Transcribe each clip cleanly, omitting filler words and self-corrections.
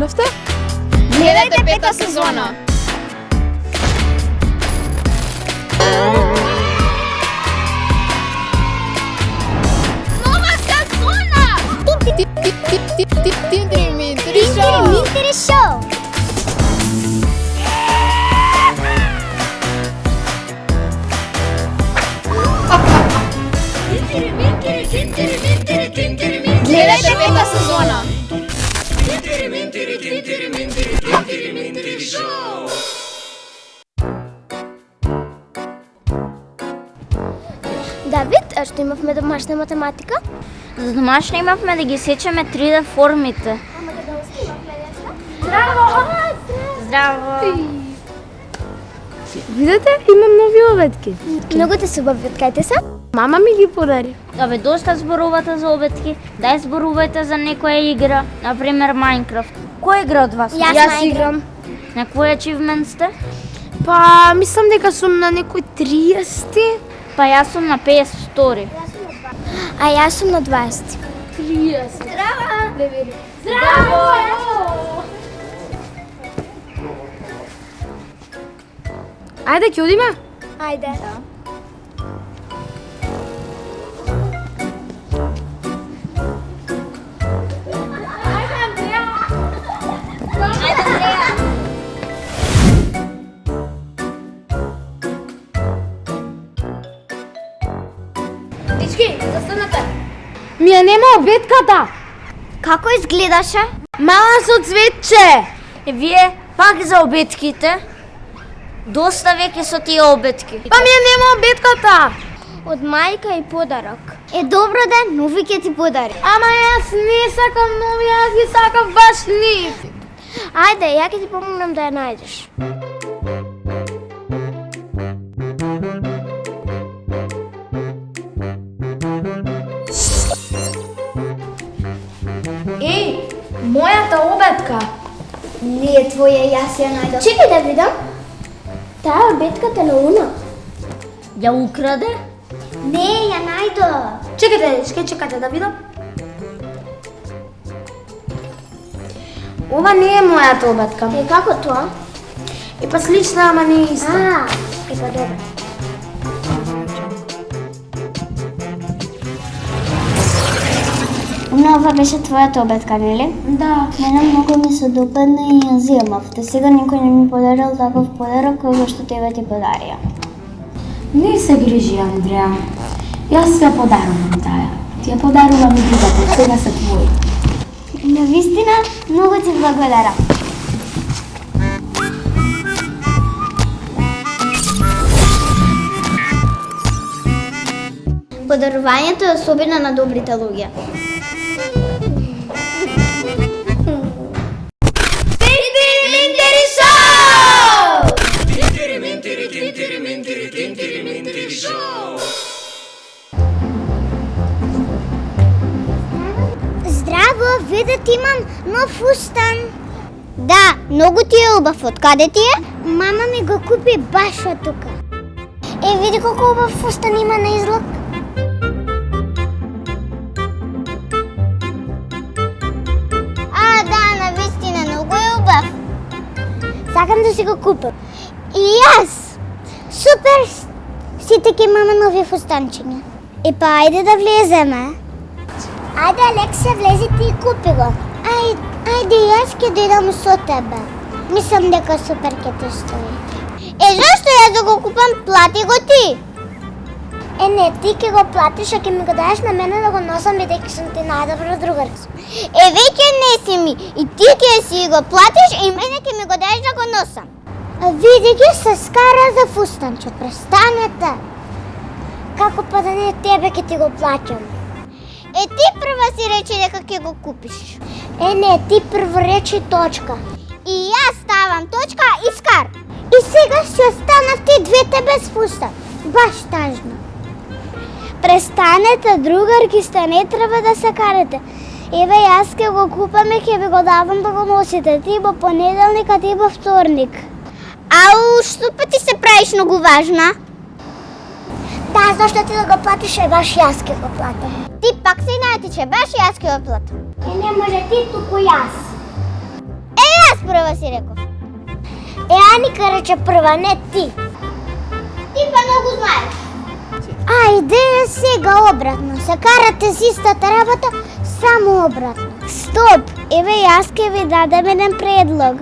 почнавте? Гледате пета сезона. Нова сезона! Тинтери-минтери шоу! Гледате пета сезона. Давид, а што имавме домашна математика? За домашна имавме да ги сечеме 3D формите. Ама да го снимавме нешто? Здраво! Видете, имам нови обетки. Многу те се убави, откајте се? Мама ми ги подари. Абе, доста зборувате за обетки. Дај зборувајте за некоја игра, например Minecraft. Која игра од вас? Јас играм. На кој ачивмент сте? Па, мислам дека сум на некој 30. Па јас сум на 52. А јас сум на 20. 30. Ајде, ќе одиме? Ајде. Ми ја нема обетката. Како изгледаше? Мала со цветче. Вие пак за обетките? Доста веќе со тие обетки. Па ми ја нема обетката. Од мајка и подарок. Добро ден, нови ќе ти подари. Ама јас не сакам нови, јас ги сакам баш нив. Ајде, ја ќе ти помогнам да ја најдеш. Мојата обетка. Не е твоја, јас ја најдов. Чекај да видам. Таа е обетката на Уна. Ја украде? Не, ја најдов. Чекајте да видам. Ова не е мојата обетка. Е, како тоа? Е па слична, ама не е иста. Е па добро. Уна, ова беше твојата обетка, нели? Да. Мене многу ми се допадна и ја земав. Те сега никој не ми подарил таков подарок кој што тебе ти подарија. Не се грижи, Андреа. Јас ја подарувам таа. Ти ја подарувам и другата, сега се твои. Навистина, многу ти благодарам. Подарувањето е особина на добрите луѓе. Здраво, видат имам нов фустан. Да, многу ти е убав. Од каде ти е? Мама ми го купи баш од тука. Е, види колку убав фустан има на излог. Да, навистина, многу е убав. Сакам да си го купам. И јас! Супер! Сите ќе имаме нови фустанчиња. И па, ајде да влеземе. Ајде, Алексија, влези ти и купи го. Ајде, јас ќе дојдам со тебе. Мислам дека супер ќе ти стои. Зашто јас да го купам? Плати го ти. Не, ти ќе го платиш, а ќе ми го даеш на мене да го носам, бидејќи сум ти најдобра другарка. Веќе не си ми. И ти ќе си го платиш и мене ќе ми го даеш да го носам. Види ги се скара за фустанче, престанете. Како па да не тебе ќе ти го плаќам. Ти прва си речи дека ќе го купиш. Не, ти прво речи точка. И јас ставам точка и скар. И сега си останавте двете без фустан. Баш тажно. Престанете, другарки сте, не треба да се карате. Еве, јас ќе го купам и ќе ви го давам да го носите. Ти во понеделник, а ти во вторник. Ау, што па ти се правиш многу важна? Да, зашто ти да го платиш, баш јас ќе го платам. Ти пак се најти, че баш јас ќе го платам. Не може ти, туку јас. прва си реков. Аника рече прва, не ти. Ти па много знаеш. Идея сега обратно. Се карате с истата работа, само обратно. Стоп! Еве јас ке ви дадем еден предлог.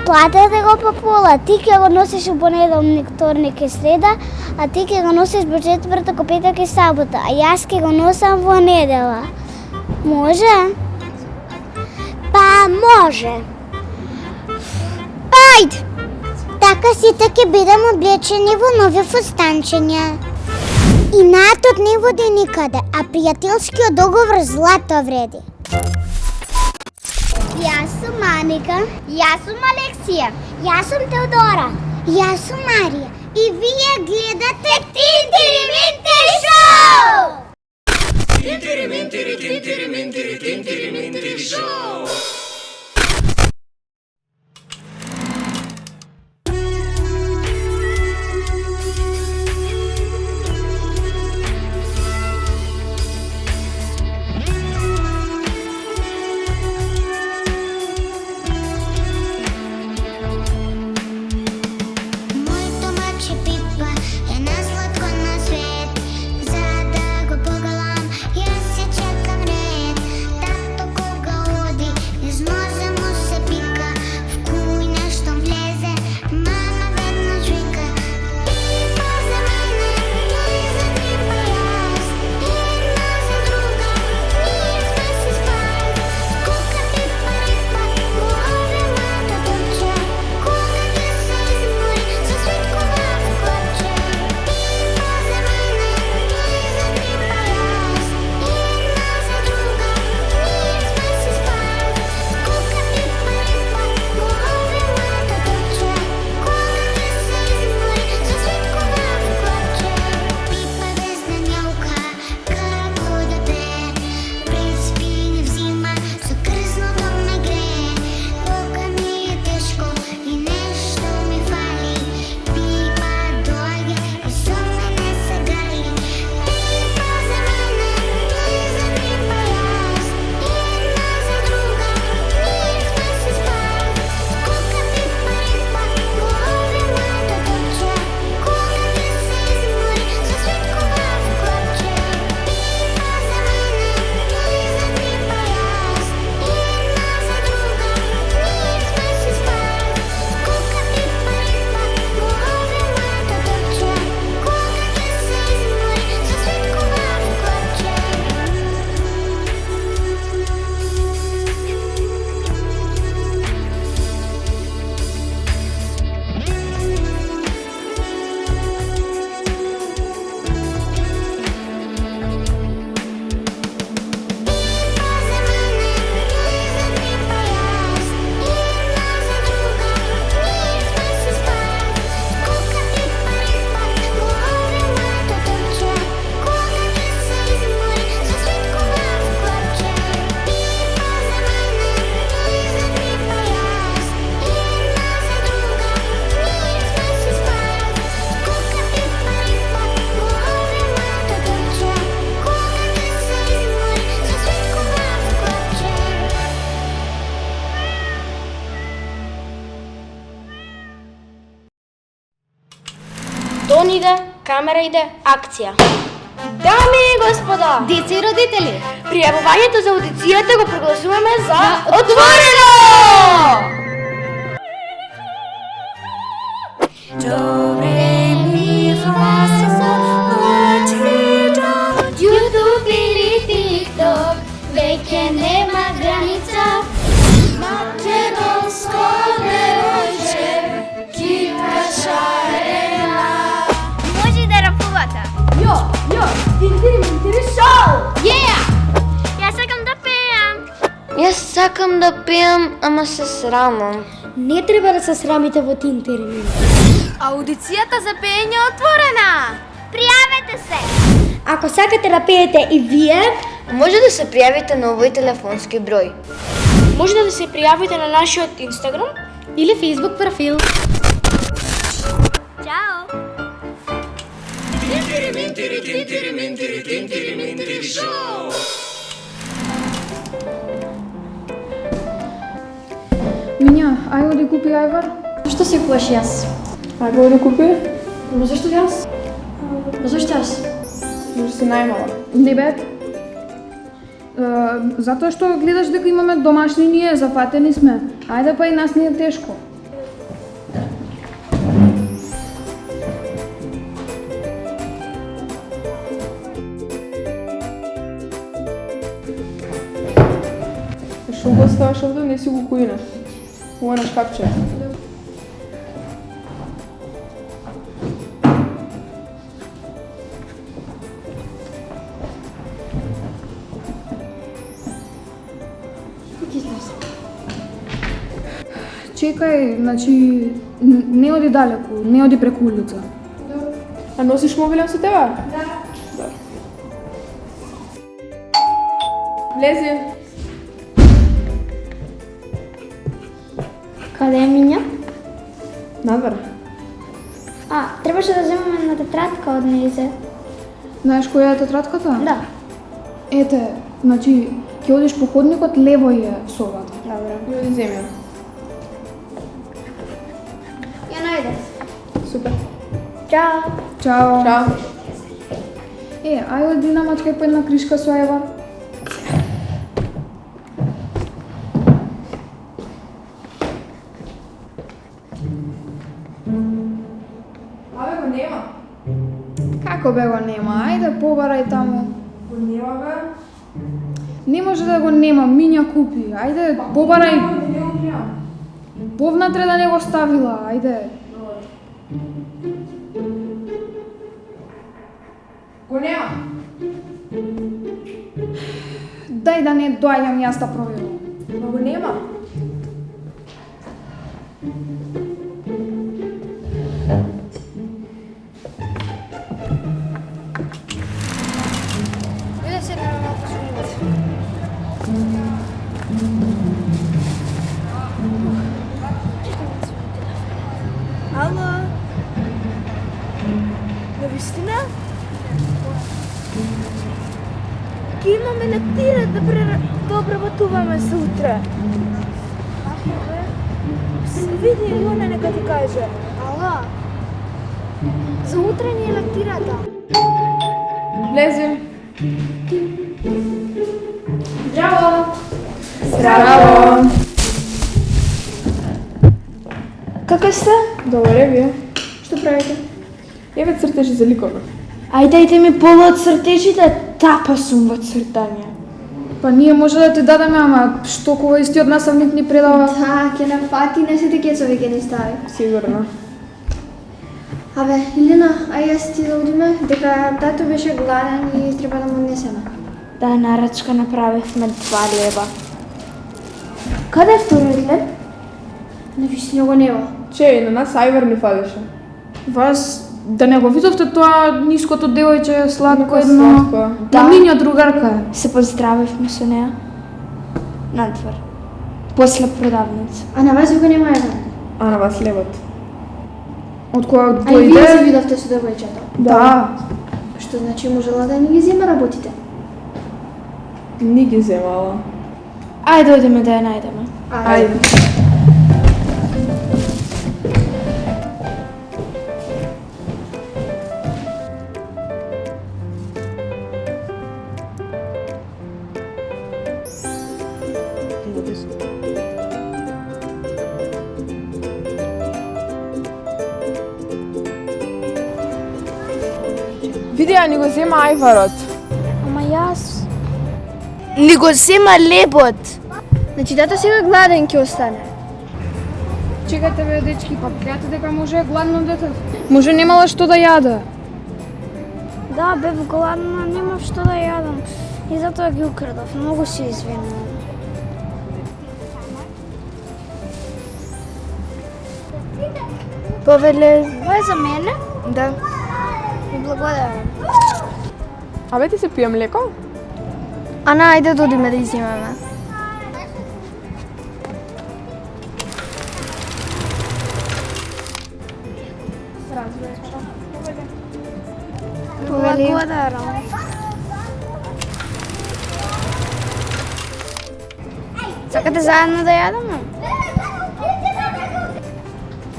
Платете го по пола. Ти ќе го носиш у понеделник, вторник и среда, а ти ќе го носиш во четврток, петок и сабота, а јас ќе го носам во недела. Може? Па може. Ајде! Така сите ќе бидем облечени во нови фустанчиња. И натот не води никаде, а пријателскиот договор злато вреди. Јас сум Аника. Јас сум Алексија. Јас сум Теодора. Јас сум Марија. И вие гледате Тинтири Минтири шоу! Tintiri mintiri tintiri mintiri tintiri mintiri show. Моето маче пипа е најсладко на свет. За да го погледам, јас се чекам ред. Тато кога оди, из ноза му се пика. В кујна што влезе, мама веднаш вика. Пипа за мене, тој за пипа јас. Една за друга, ние сме се спали. Кога пипа рипа, во ове млато дуче. Кога ќе се измори, со свиткова в клапче. Пипа за мене, тој за пипа јас. Една за друга, ние сме се спали. Кога пипа рипа, во ове млато дуче. Кога ќе се измори, со свиткова в клапче. Пипа везна њаука, како да пее. Преспи не взима, со крзното ме грее. Кога ми е тешко и нешто ми фали, пипа дојде и со мене се грли. Пипа за мене, тој за пипа јас. Една за друга, ние сме се спали. Кога пипа рипа, во ове млато дуче. Кога ќе се измори, со свиткова в клапче. Пипа за мене, тој за пипа јас. Една за друга, ние сме се спали. Кога пипа рипа, во ове млато дуче. Кога ќе се измори, со свиткова в клапче. Пипа за мене, тој за пипа јас. Една за друга, ние сме се спали. Кога пипа рипа, во ове млато дуче. Кога ќе се измори, со свиткова в клапче. Пипа за мене, тој за пипа јас. Една за друга, ние сме се спали. Кога пипа рипа, во ове млато дуче. Кога ќе се измори, со свиткова в клапче. Тон иде, камера иде, акција. Дами и господа, Деца и родители, пријавувањето за аудицијата го прогласуваме за отворено! YouTube или TikTok, веќе нема граница. Македонско девојче, китка шарена. Може да рапувате. Тинтири Минтири шоу! Јас сакам да пеам. Јас сакам да пеам, ама се срамам. Не треба да се срамите во Тинтири Минтири. Аудицијата за пеење е отворена. Пријавете се. Ако сакате да пеете и вие, Може да се пријавите на овој телефонски број. може да се пријавите на нашиот Инстаграм или Фейсбук профил. Чао. Tintiri mintiri tintiri mintiri tintiri mintiri show. Minja, ај оди купи ајвар. Што си купуваш јас? Ајде оди купи. Но зашто јас? Зашто јас? Зашто си најмала. Не бе. Затоа што гледаш дека имаме домашни ние, зафатени сме. Ајде па и нас не е тешко. Што го ставаш овде, не си го куинеш. Ова е на шкафче. Чекај, значи, не оди далеку, не оди преку улица. А носиш мобилен со тебе? Да. Влези. Каде е Минја? Надвор. Требаше да земаме една тетрадка од нејзе. Знаеш која е тетрадката? Да. Ете, значи, ќе одиш по ходникот, лево е собата. Добро. И оди земи. Ја најде. Супер. Чао. Чао. Чао. Ај оди на мачка по една кришка со Ева. Абе, го нема. Како бе го нема? Ајде, побарај таму. Го нема, бе? Не може да го нема, Минја купи. Ајде, побарај. Повнатре да не го ставила, ајде. Го нема. Дај да не доаѓам јас да проверувам. Но го нема. Иде се на малку со Ало? Навистина? Ке имаме лектира да обработуваме сутра. Види и она нека ти каже. Ало? За утре ни е лектирата. Влези. Здраво! Здраво! Како сте? Добре, вие? Што правите? Еве цртежи за ликови. Ајдете ми полу од цртежите, тапа сум во цртање. Па ние може да ти дадеме, ама што кога истиот наставник ни предава? Да, ќе не фати, не сите кецови ќе ни стави. Сигурно. Абе, Илина, ај јас ти да одиме, дека тато беше гладен и треба да му однесеме. Да, нарачка направивме 2 лева. Каде е вториот лев? Навистина го нема. Че, на нас ајвар ни фалеше. Вас да не го видовте тоа ниското девојче сладко едно? Да. Да. Минја другарка е. Се поздравивме со неа. Надвор. После продавница. А на вас ви го нема едно? А на вас левот. Од кога А и вие се дојде? видовте со девојчето? Да. Што значи можела да ни ги зема работите? Ни ги земала. Ајде одиме да ја најдеме. Ајде. Види, а ни го зема ајварот. Ама јас... Ни го зема лебот. Значи тато сега гладен ќе остане. Чекате бе, дечки, па гледате дека може е гладно дете. Може немала што да јаде. Да, бев гладна, немав што да јадам. И затоа ги украдав. Многу се извинувам. Повеле, Ова е за мене? да. И благодарам. Абе ти се пие млеко? Ана, ајде да одиме да изимаме. Повели. Благодарам. Сакате заедно да јадеме?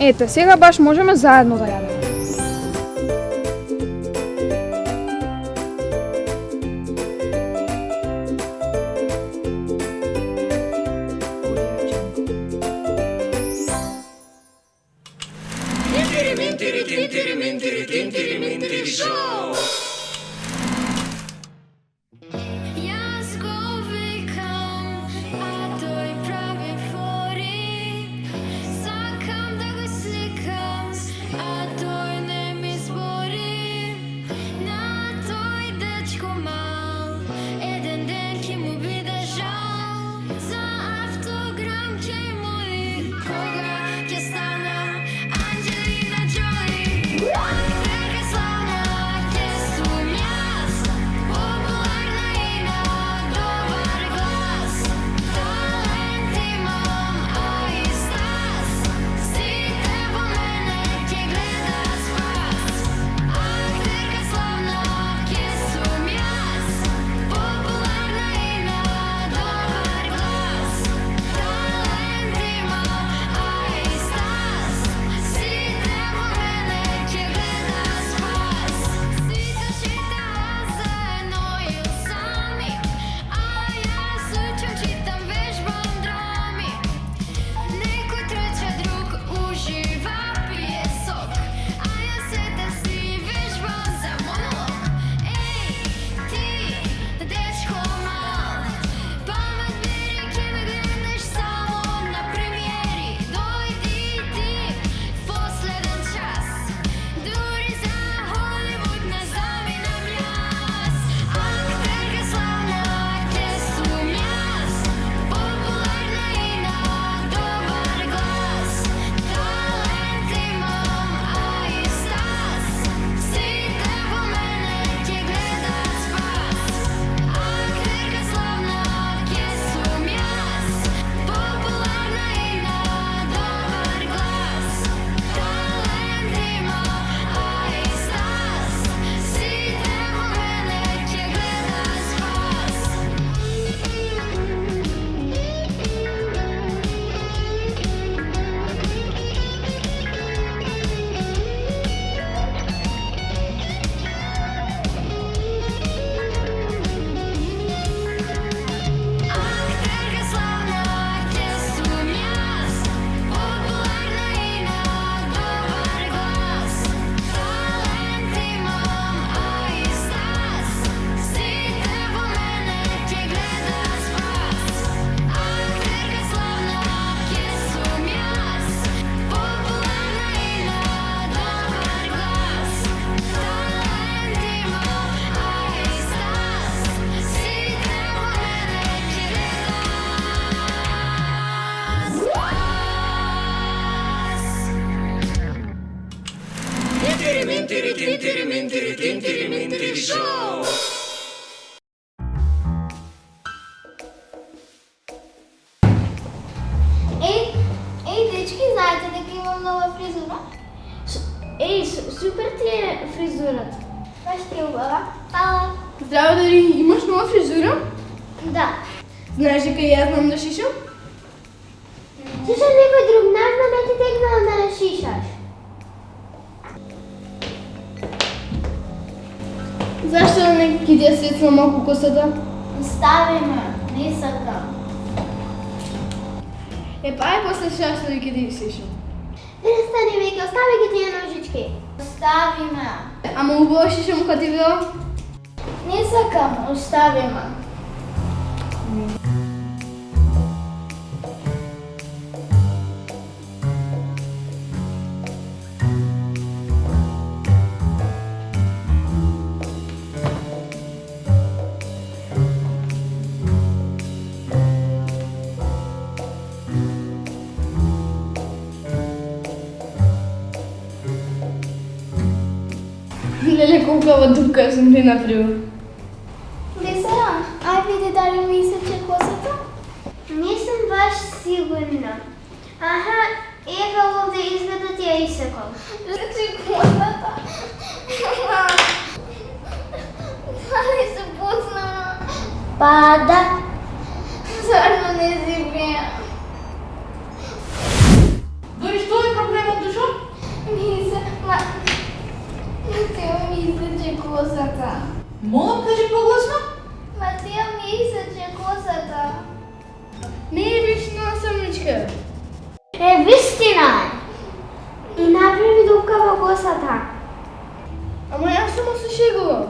Ете, сега баш можеме заедно да јадеме. Jaz go vikam, a toj pravi fori. Sakam da ga slikam, a toj ne mi zbori. Na toj dečko mal, eden den ki mu bude žal. Za autogram ki moli, koga ki stana Angelina Jolie. Akterka slavna, ki sum jaz, popularna i na dobar glas. Talent imam, a i stas, site vo mene ki gleda spas. Akterka slavna, ki sum jaz, popularna i na dobar glas. Talent imam, a i stas, site vo mene ki gleda spas. Sita čita zajedno ili sami, a ja slučajno čitam, vežbam drami. Neko treći drug uživa, pije sok, a ja sedam si vežbam za monolog. Ej, ti, dečko mal, pamet beri ki me gledaš samo na premijeri. Dojdi ti posljedan čas, duri za Hollywood, ne zami nam jas. Akterka slavna, ki sum jaz, popularna i na dobar glas. Talent imam, a i stas, site vo mene ki gleda spas. Akterka slavna, ki sum jaz, popularna i na dobar glas. Talent imam, a i stas, site vo mene ki gleda spas. Akterka slavna, ki sum jaz, popularna i na dobar glas. Talent imam, a i stas, site vo mene ki gleda spas. Akterka slavna, ki sum jaz, popularna i na dobar glas. Talent imam, a i stas, site vo mene ki gleda Show! Ej, dečki, знаете дека имам нова фризура? Ей, супер ти е фризурата. Баш ти е убава. Хвала. Здраво, Дари, имаш нова фризура? Да. Знаеш дека и јас знам да шишам? Слушай, некој друг наш да ти текнал да не шишаш. Зашто да не ги ти ја светлам малку косата? Остави ме, не сакам. Па ај после шашто и ќе ти ги сишам. Престани веќе, остави ги тие ножички. Остави ме. Ама убаво шишам кога ти велам? Не сакам, остави ме. Леле, колкава дупка сум ти направил. Десера, ај види дали ми исече косата. Не сум баш сигурна. Аха, ева овде изгледа ти ја исекол. Исече косата. Дали се буцна? Па да. Зарно не си беа? Дори, што е проблемот? Молам, кажи по-гласно. Матео ми изсече косата. Не е вишна съмничка. Вистина е. И направи дупка во косата. Ама јас само се шегувам.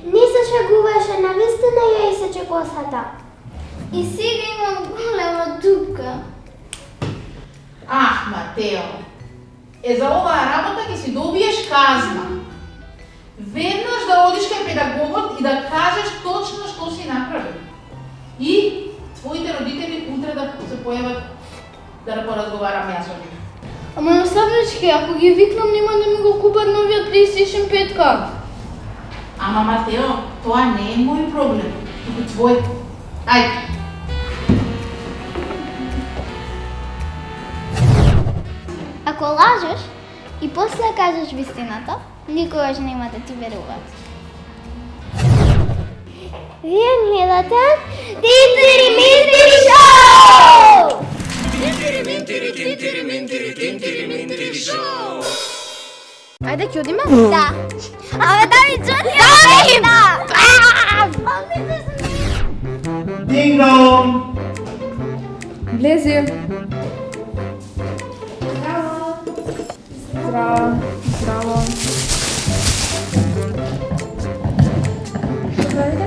Не се шегуваше, навистина ја исече косата. И сега имам голема дупка. Ах, Матео. За оваа работа ќе си добиеш казна. Веднаш да одиш кај педагогот и да кажеш точно што си направил. И твоите родители утре да се појават да поразговараме јас со нив. Ама наставнички, ако ги викнам, нема да ми го купат новиот PlayStation 5-ка. Ама Матео, тоа не е мој проблем, туку твој. Ајде. Ако лажеш и после кажеш вистината, никогаш нема да ти веруваат. Вие гледате Тинтири Минтири Шоу! Ајде, ќе одиме? Да. Абе, да ми чуди! Да! Динг-донг! Влези. Здраво. Здраво. Што правите?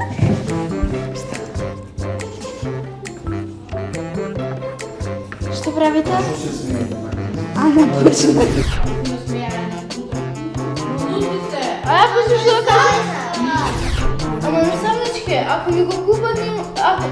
Што правите? А ја почнеш да кажеш? Ама наставнички, ако ми го купат, ако...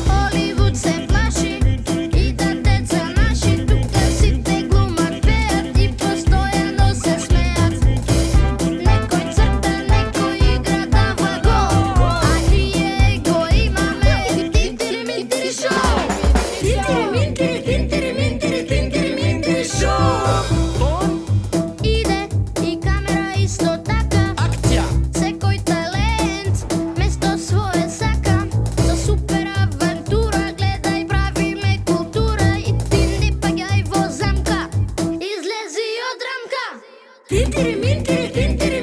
Холивуд се плаши и да деца наши тука сите глумат, пеат и постојано се смеат. Некој црта, некој игра дава гол, а ние го имаме Тинтири Минтири шоу. Тинтири Минтири, Тинтири Минтири, Тинтири Минтири шоу. Иде и камера исто така. Акција. Секој талент место свое сака. Со супер авантура гледај, правиме култура и ти не паѓај во замка. Излези од рамка. Тинтири Минтири, Тинтири